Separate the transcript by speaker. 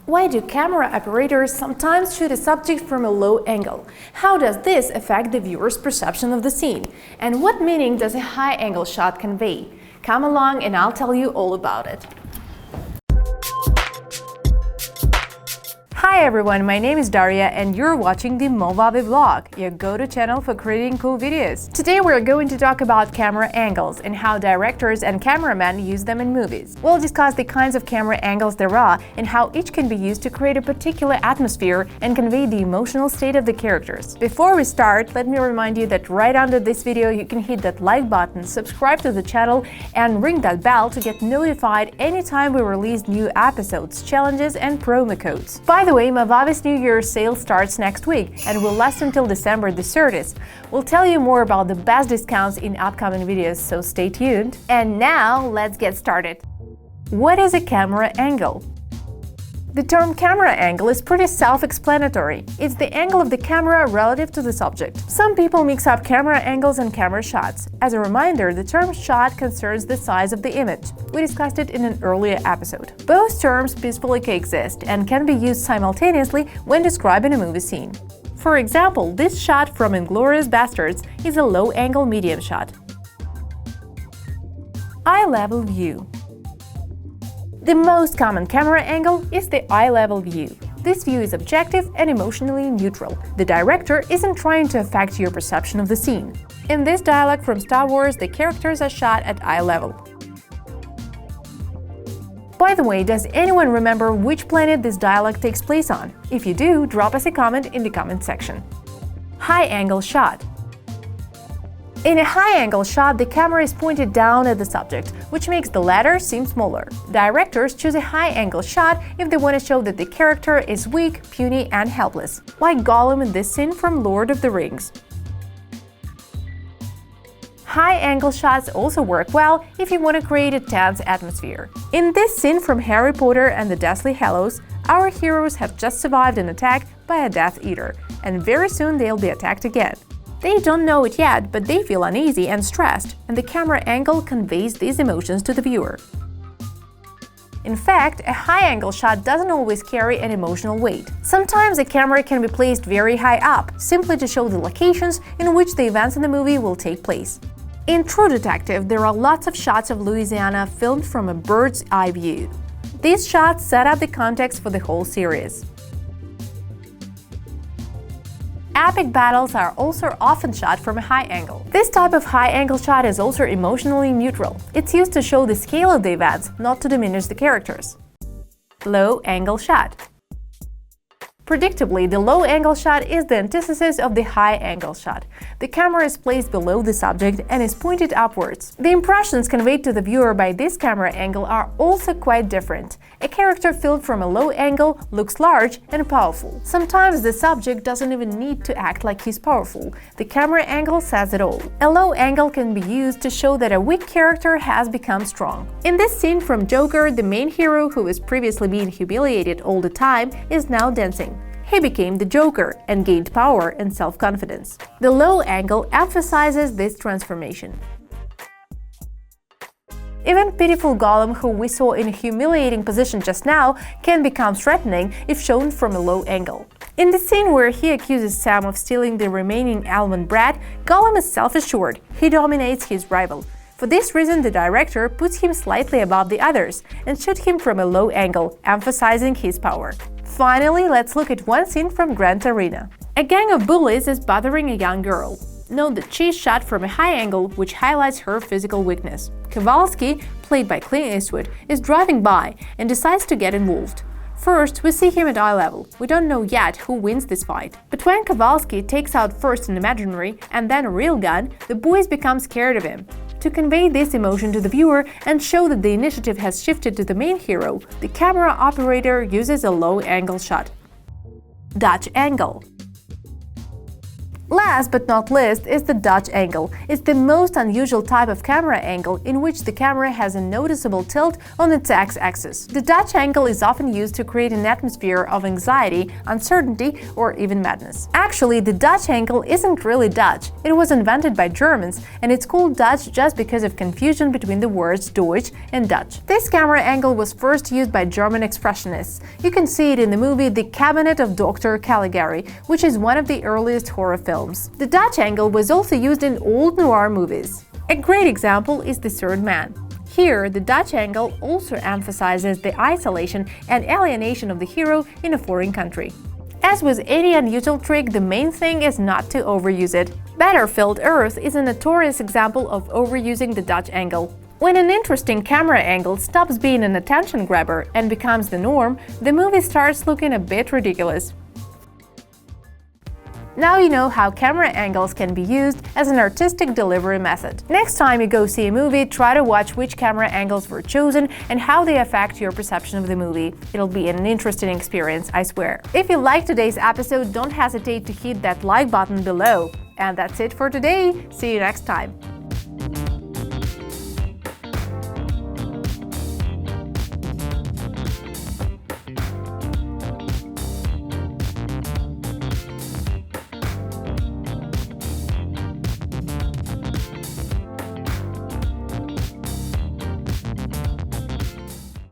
Speaker 1: Why do camera operators sometimes shoot a subject from a low angle? How does this affect the viewer's perception of the scene? And what meaning does a high-angle shot convey? Come along and I'll tell you all about it. Hi everyone, my name is Daria and you're watching the Movavi vlog, your go-to channel for creating cool videos. Today we're going to talk about camera angles and how directors and cameramen use them in movies. We'll discuss the kinds of camera angles there are and how each can be used to create a particular atmosphere and convey the emotional state of the characters. Before we start, let me remind you that right under this video you can hit that like button, subscribe to the channel and ring that bell to get notified anytime we release new episodes, challenges and promo codes. By the way, Movavi's New Year's sale starts next week and will last until December the 30th. We'll tell you more about the best discounts in upcoming videos, so stay tuned. And now, let's get started. What is a camera angle? The term camera angle is pretty self-explanatory. It's the angle of the camera relative to the subject. Some people mix up camera angles and camera shots. As a reminder, the term shot concerns the size of the image. We discussed it in an earlier episode. Both terms peacefully coexist and can be used simultaneously when describing a movie scene. For example, this shot from Inglorious Basterds is a low-angle medium shot. Eye-level view. The most common camera angle is the eye-level view. This view is objective and emotionally neutral. The director isn't trying to affect your perception of the scene. In this dialogue from Star Wars, the characters are shot at eye level. By the way, does anyone remember which planet this dialogue takes place on? If you do, drop us a comment in the comment section. High-angle shot. In a high-angle shot, the camera is pointed down at the subject, which makes the latter seem smaller. Directors choose a high-angle shot if they want to show that the character is weak, puny, and helpless, like Gollum in this scene from Lord of the Rings. High-angle shots also work well if you want to create a tense atmosphere. In this scene from Harry Potter and the Deathly Hallows, our heroes have just survived an attack by a Death Eater, and very soon they'll be attacked again. They don't know it yet, but they feel uneasy and stressed, and the camera angle conveys these emotions to the viewer. In fact, a high-angle shot doesn't always carry an emotional weight. Sometimes the camera can be placed very high up, simply to show the locations in which the events in the movie will take place. In True Detective, there are lots of shots of Louisiana filmed from a bird's eye view. These shots set up the context for the whole series. Epic battles are also often shot from a high angle. This type of high-angle shot is also emotionally neutral. It's used to show the scale of the events, not to diminish the characters. Low-angle shot. Predictably, the low-angle shot is the antithesis of the high-angle shot. The camera is placed below the subject and is pointed upwards. The impressions conveyed to the viewer by this camera angle are also quite different. A character filmed from a low angle looks large and powerful. Sometimes the subject doesn't even need to act like he's powerful. The camera angle says it all. A low angle can be used to show that a weak character has become strong. In this scene from Joker, the main hero, who was previously being humiliated all the time, is now dancing. He became the Joker and gained power and self-confidence. The low angle emphasizes this transformation. Even pitiful Gollum, who we saw in a humiliating position just now, can become threatening if shown from a low angle. In the scene where he accuses Sam of stealing the remaining almond bread, Gollum is self-assured. He dominates his rival. For this reason, the director puts him slightly above the others and shoots him from a low angle, emphasizing his power. Finally, let's look at one scene from Grand Arena. A gang of bullies is bothering a young girl. Note that she is shot from a high angle, which highlights her physical weakness. Kowalski, played by Clint Eastwood, is driving by and decides to get involved. First, we see him at eye level. We don't know yet who wins this fight. But when Kowalski takes out first an imaginary and then a real gun, the boys become scared of him. To convey this emotion to the viewer and show that the initiative has shifted to the main hero, the camera operator uses a low-angle shot. Dutch angle. Last but not least is the Dutch angle. It's the most unusual type of camera angle in which the camera has a noticeable tilt on its x-axis. The Dutch angle is often used to create an atmosphere of anxiety, uncertainty, or even madness. Actually, the Dutch angle isn't really Dutch. It was invented by Germans, and it's called Dutch just because of confusion between the words Deutsch and Dutch. This camera angle was first used by German expressionists. You can see it in the movie The Cabinet of Dr. Caligari, which is one of the earliest horror films. The Dutch angle was also used in old noir movies. A great example is The Third Man. Here, the Dutch angle also emphasizes the isolation and alienation of the hero in a foreign country. As with any unusual trick, the main thing is not to overuse it. Battlefield Earth is a notorious example of overusing the Dutch angle. When an interesting camera angle stops being an attention grabber and becomes the norm, the movie starts looking a bit ridiculous. Now you know how camera angles can be used as an artistic delivery method. Next time you go see a movie, try to watch which camera angles were chosen and how they affect your perception of the movie. It'll be an interesting experience, I swear. If you liked today's episode, don't hesitate to hit that like button below. And that's it for today. See you next time.